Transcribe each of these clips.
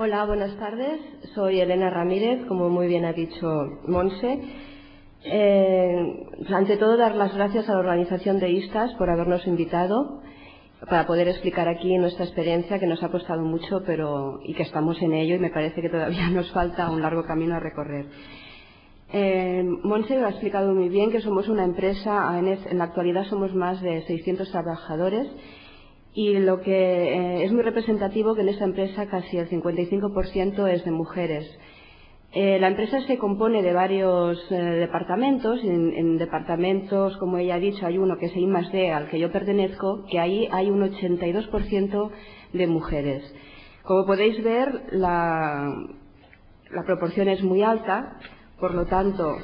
Hola, buenas tardes. Soy Elena Ramírez, como muy bien ha dicho Monse. Ante todo, dar las gracias a la organización de ISTAS por habernos invitado para poder explicar aquí nuestra experiencia, que nos ha costado mucho y que estamos en ello, y me parece que todavía nos falta un largo camino a recorrer. Monse lo ha explicado muy bien, que somos una empresa, en la actualidad somos más de 600 trabajadores, y lo que es muy representativo que en esta empresa casi el 55% es de mujeres. La empresa se compone de varios departamentos. En departamentos, como ella ha dicho, hay uno que es I+D, al que yo pertenezco, que ahí hay un 82% de mujeres. Como podéis ver, la proporción es muy alta, por lo tanto,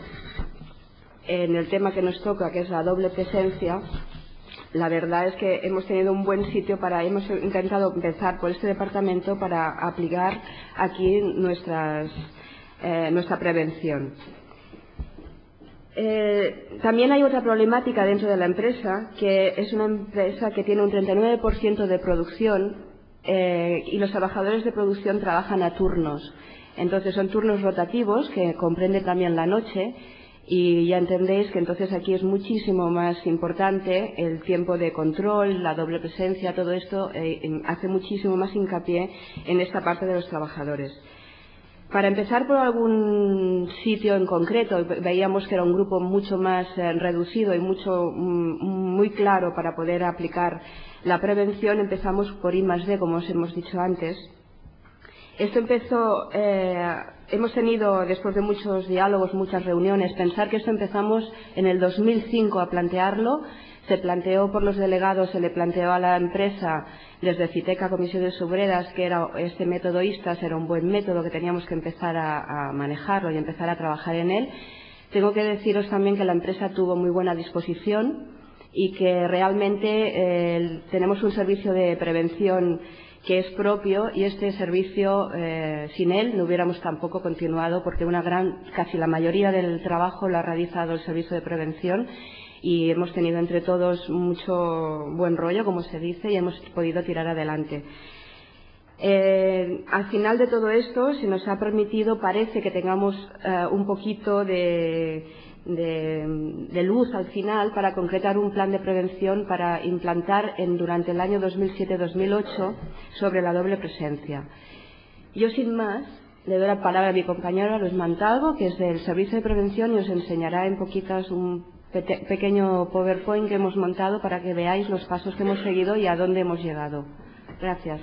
en el tema que nos toca, que es la doble presencia, la verdad es que hemos tenido un buen sitio hemos intentado empezar por este departamento para aplicar aquí nuestra prevención. También hay otra problemática dentro de la empresa, que es una empresa que tiene un 39% de producción y los trabajadores de producción trabajan a turnos. Entonces son turnos rotativos que comprenden también la noche. Y ya entendéis que entonces aquí es muchísimo más importante el tiempo de control, la doble presencia, todo esto hace muchísimo más hincapié en esta parte de los trabajadores. Para empezar por algún sitio en concreto, veíamos que era un grupo mucho más reducido y muy claro para poder aplicar la prevención. Empezamos por I+D, como os hemos dicho antes. Esto empezó, hemos tenido, después de muchos diálogos, muchas reuniones, pensar que esto empezamos en el 2005 a plantearlo. Se planteó por los delegados, se le planteó a la empresa desde CITECA, Comisiones Obreras, que este método ISTAS era un buen método, que teníamos que empezar a manejarlo y empezar a trabajar en él. Tengo que deciros también que la empresa tuvo muy buena disposición y que realmente tenemos un servicio de prevención que es propio, y este servicio sin él no hubiéramos tampoco continuado, porque casi la mayoría del trabajo lo ha realizado el servicio de prevención, y hemos tenido entre todos mucho buen rollo, como se dice, y hemos podido tirar adelante. Al final de todo esto se nos ha permitido, parece que tengamos un poquito de luz al final para concretar un plan de prevención para implantar durante el año 2007-2008 sobre la doble presencia. Yo, sin más, le doy la palabra a mi compañero Luis Montalvo, que es del Servicio de Prevención, y os enseñará en poquitas un pequeño PowerPoint que hemos montado para que veáis los pasos que hemos seguido y a dónde hemos llegado. Gracias.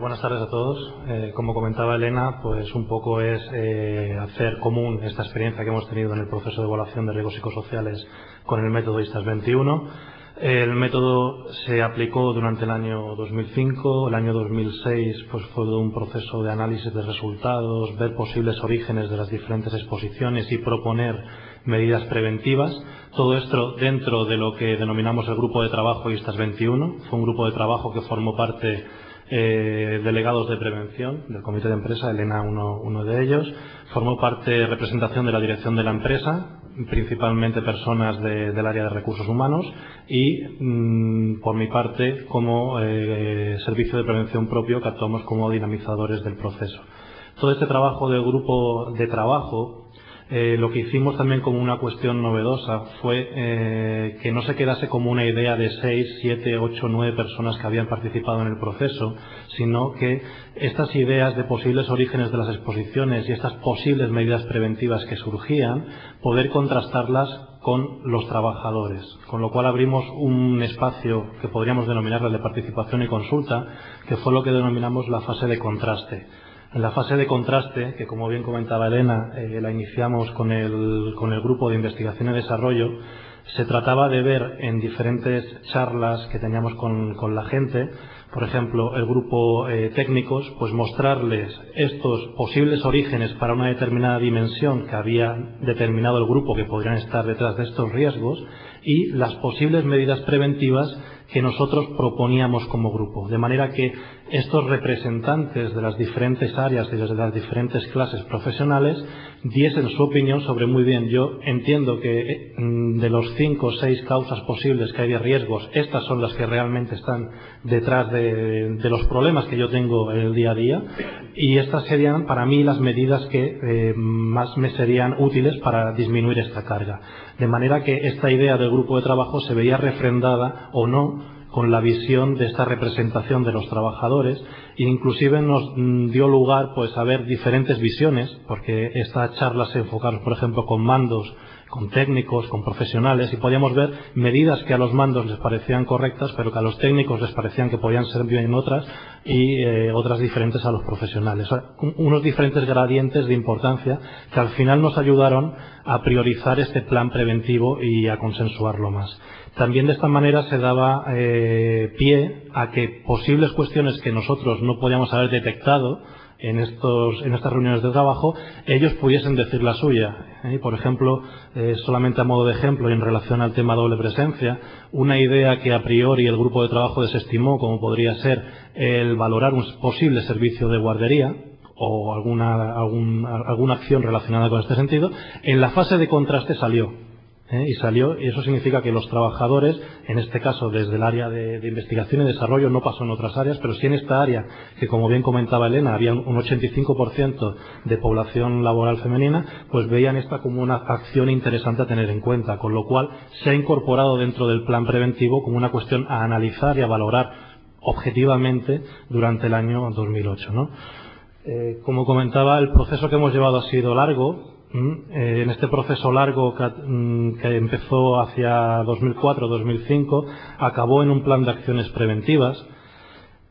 Buenas tardes a todos. Como comentaba Elena, pues un poco es hacer común esta experiencia que hemos tenido en el proceso de evaluación de riesgos psicosociales con el método ISTAS 21. El método se aplicó durante el año 2005. El año 2006 pues fue un proceso de análisis de resultados, ver posibles orígenes de las diferentes exposiciones y proponer medidas preventivas. Todo esto dentro de lo que denominamos el grupo de trabajo ISTAS 21. Fue un grupo de trabajo que formó parte delegados de prevención del comité de empresa, Elena uno de ellos. Formó parte representación de la dirección de la empresa, principalmente personas del área de recursos humanos, y por mi parte como servicio de prevención propio, que actuamos como dinamizadores del proceso. Todo este trabajo del grupo de trabajo, lo que hicimos también como una cuestión novedosa fue que no se quedase como una idea de 6, 7, 8, 9 personas que habían participado en el proceso, sino que estas ideas de posibles orígenes de las exposiciones y estas posibles medidas preventivas que surgían, poder contrastarlas con los trabajadores, con lo cual abrimos un espacio que podríamos denominarle de participación y consulta, que fue lo que denominamos la fase de contraste. En la fase de contraste, que como bien comentaba Elena, la iniciamos con el grupo de investigación y desarrollo, se trataba de ver en diferentes charlas que teníamos con la gente, por ejemplo, el grupo técnicos, pues mostrarles estos posibles orígenes para una determinada dimensión que había determinado el grupo que podrían estar detrás de estos riesgos, y las posibles medidas preventivas que nosotros proponíamos como grupo, de manera que estos representantes de las diferentes áreas y de las diferentes clases profesionales diesen su opinión sobre, muy bien, yo entiendo que de los 5 o 6 causas posibles que hay de riesgos, estas son las que realmente están detrás de los problemas que yo tengo en el día a día, y estas serían para mí las medidas que más me serían útiles para disminuir esta carga. De manera que esta idea del grupo de trabajo se veía refrendada o no con la visión de esta representación de los trabajadores, e inclusive nos dio lugar pues a ver diferentes visiones, porque estas charlas se enfocaron, por ejemplo, con mandos, con técnicos, con profesionales, y podíamos ver medidas que a los mandos les parecían correctas, pero que a los técnicos les parecían que podían ser bien otras, y otras diferentes a los profesionales. O sea, unos diferentes gradientes de importancia que al final nos ayudaron a priorizar este plan preventivo y a consensuarlo más. También de esta manera se daba pie a que posibles cuestiones que nosotros no podíamos haber detectado en estas reuniones de trabajo, ellos pudiesen decir la suya. Por ejemplo, solamente a modo de ejemplo y en relación al tema doble presencia, una idea que a priori el grupo de trabajo desestimó, como podría ser el valorar un posible servicio de guardería o alguna acción relacionada con este sentido, en la fase de contraste salió. Y eso significa que los trabajadores, en este caso desde el área de investigación y desarrollo, no pasó en otras áreas, pero sí en esta área, que como bien comentaba Elena, había un 85% de población laboral femenina, pues veían esta como una acción interesante a tener en cuenta, con lo cual se ha incorporado dentro del plan preventivo como una cuestión a analizar y a valorar objetivamente durante el año 2008, ¿no? Como comentaba, el proceso que hemos llevado ha sido largo. En este proceso largo que empezó hacia 2004-2005 acabó en un plan de acciones preventivas.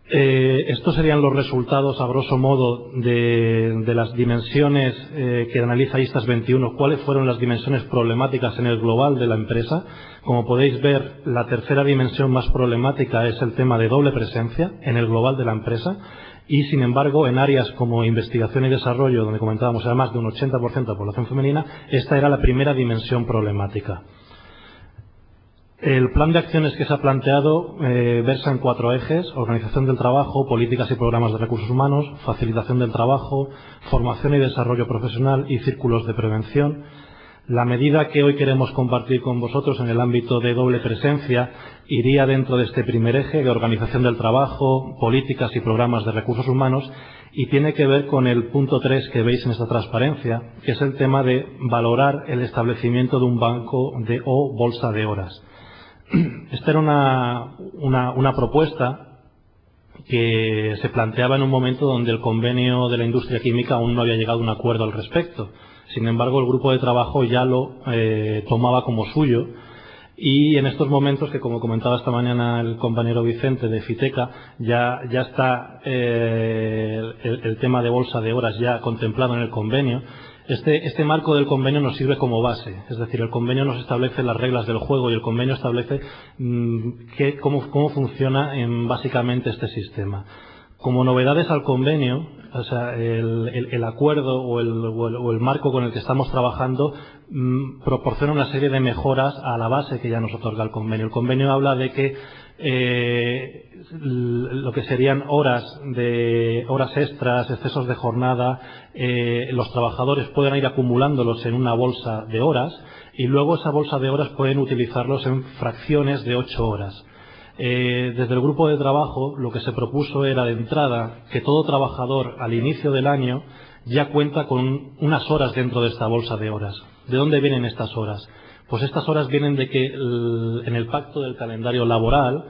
Estos serían los resultados, a grosso modo, de las dimensiones que analiza ISTAS 21. ¿Cuáles fueron las dimensiones problemáticas en el global de la empresa? Como podéis ver, la tercera dimensión más problemática es el tema de doble presencia en el global de la empresa. Y, sin embargo, en áreas como investigación y desarrollo, donde comentábamos era más de un 80% de población femenina, esta era la primera dimensión problemática. El plan de acciones que se ha planteado versa en 4 ejes: organización del trabajo, políticas y programas de recursos humanos, facilitación del trabajo, formación y desarrollo profesional y círculos de prevención. La medida que hoy queremos compartir con vosotros en el ámbito de doble presencia iría dentro de este primer eje de organización del trabajo, políticas y programas de recursos humanos, y tiene que ver con el punto 3 que veis en esta transparencia, que es el tema de valorar el establecimiento de un banco o bolsa de horas. Esta era una propuesta que se planteaba en un momento donde el convenio de la industria química aún no había llegado a un acuerdo al respecto. Sin embargo, el grupo de trabajo ya lo tomaba como suyo, y en estos momentos, que como comentaba esta mañana el compañero Vicente de Fiteca, ya está el tema de bolsa de horas ya contemplado en el convenio. Este marco del convenio nos sirve como base, es decir, el convenio nos establece las reglas del juego y el convenio establece cómo funciona básicamente este sistema. Como novedades al convenio, o sea, el acuerdo o el marco con el que estamos trabajando proporciona una serie de mejoras a la base que ya nos otorga el convenio. El convenio habla de que lo que serían horas extras, excesos de jornada, los trabajadores pueden ir acumulándolos en una bolsa de horas, y luego esa bolsa de horas pueden utilizarlos en fracciones de 8 horas. Desde el grupo de trabajo lo que se propuso era, de entrada, que todo trabajador al inicio del año ya cuenta con unas horas dentro de esta bolsa de horas. ¿De dónde vienen estas horas? Pues estas horas vienen de que en el pacto del calendario laboral,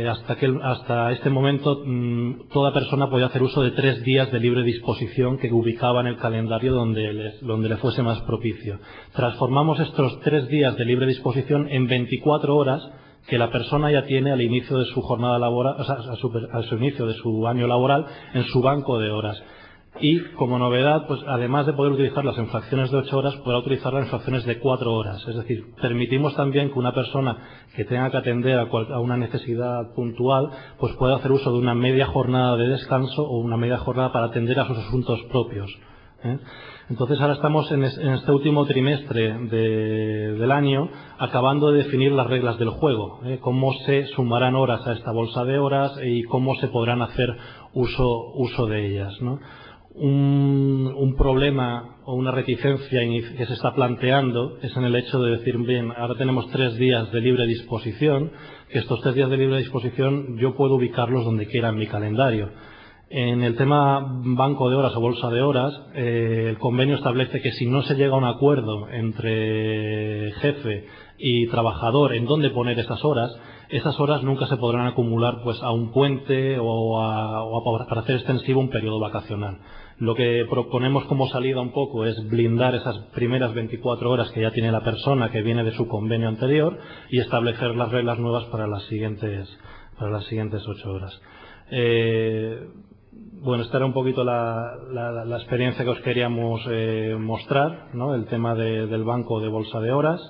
hasta este momento, toda persona podía hacer uso de 3 días de libre disposición que ubicaba en el calendario donde le fuese más propicio. Transformamos estos 3 días de libre disposición en 24 horas que la persona ya tiene al inicio de su jornada laboral, o sea, a su inicio de su año laboral, en su banco de horas. Y, como novedad, pues además de poder utilizarlas en fracciones de 8 horas, podrá utilizarlas en fracciones de 4 horas. Es decir, permitimos también que una persona que tenga que atender a una necesidad puntual, pues pueda hacer uso de una media jornada de descanso o una media jornada para atender a sus asuntos propios. Entonces ahora estamos en este último trimestre del año acabando de definir las reglas del juego, cómo se sumarán horas a esta bolsa de horas y cómo se podrán hacer uso de ellas, ¿no? Un problema o una reticencia que se está planteando es en el hecho de decir, bien, ahora tenemos 3 días de libre disposición, que estos 3 días de libre disposición yo puedo ubicarlos donde quiera en mi calendario. En el tema banco de horas o bolsa de horas, el convenio establece que si no se llega a un acuerdo entre jefe y trabajador en dónde poner esas horas nunca se podrán acumular pues a un puente o para hacer extensivo un periodo vacacional. Lo que proponemos como salida un poco es blindar esas primeras 24 horas que ya tiene la persona que viene de su convenio anterior y establecer las reglas nuevas para las siguientes 8 horas. Bueno, esta era un poquito la experiencia que os queríamos mostrar, ¿no? El tema del banco de bolsa de horas.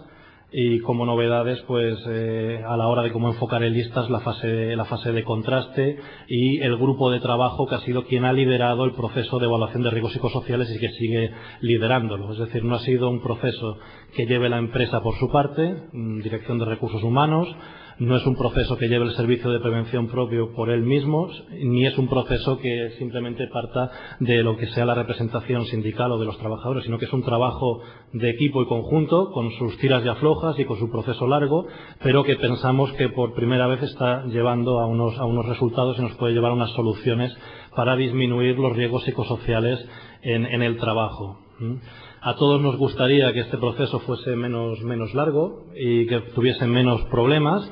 Y como novedades, pues a la hora de cómo enfocar en listas la fase de contraste y el grupo de trabajo que ha sido quien ha liderado el proceso de evaluación de riesgos psicosociales y que sigue liderándolo. Es decir, no ha sido un proceso que lleve la empresa por su parte, dirección de recursos humanos, no es un proceso que lleve el servicio de prevención propio por él mismo, ni es un proceso que simplemente parta de lo que sea la representación sindical o de los trabajadores, sino que es un trabajo de equipo y conjunto, con sus tiras y aflojas y con su proceso largo, pero que pensamos que por primera vez está llevando a unos resultados y nos puede llevar a unas soluciones para disminuir los riesgos psicosociales en el trabajo. A todos nos gustaría que este proceso fuese menos largo y que tuviese menos problemas,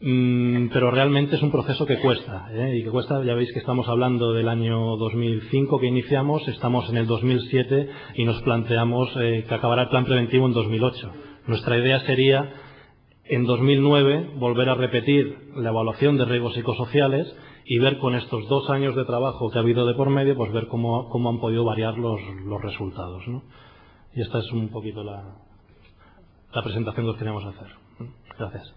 pero realmente es un proceso que cuesta, y que cuesta. Ya veis que estamos hablando del año 2005 que iniciamos, estamos en el 2007 y nos planteamos que acabará el plan preventivo en 2008. Nuestra idea sería en 2009 volver a repetir la evaluación de riesgos psicosociales y ver con estos 2 años de trabajo que ha habido de por medio, pues ver cómo han podido variar los resultados, ¿no? Y esta es un poquito la presentación que os queríamos hacer. Gracias.